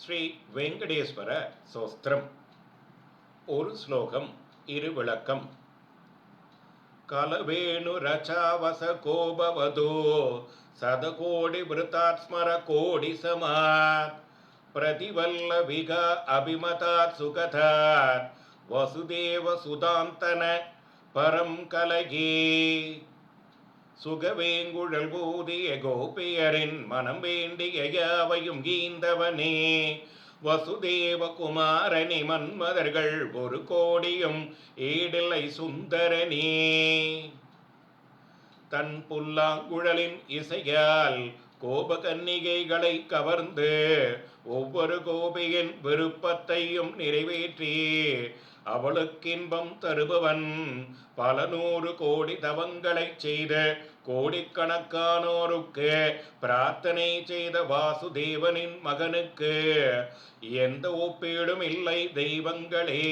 ஸ்ரீ வெங்கடேஸ்வர சோஸ்திரம். ஒரு ஸ்லோகம், இரு விளக்கம். கலவேணு ரச்சாவச கோபவதோ சதகோடி விருத்தாத்ஸ்மர கோடி சமாத் பிரதிவல்லவிக அபிமதாத் சுகதாத் வசுதேவ சுதாந்தன பரம் கலகே. சுகவேங்குழல் ஊதிய கோபியரின் மனம் வேண்டிய யாவையும் கீந்தவனே, வசுதேவ குமாரனி மன்மதர்கள் ஒரு கோடியும் ஈடில்லை சுந்தரனே. தன் புல்லாங்குழலின் இசையால் கோபகன்னிகைகளை கவர்ந்து ஒவ்வொரு கோபியின் விருப்பத்தையும் நிறைவேற்றி அவளுக்கின்பம் தருபவன், பல நூறு கோடி தவங்களை செய்த கோடிக்கணக்கானோருக்கு பிரார்த்தனை செய்த வாசுதேவனின் மகனுக்கு எந்த ஒப்பீடும் இல்லை தெய்வங்களே.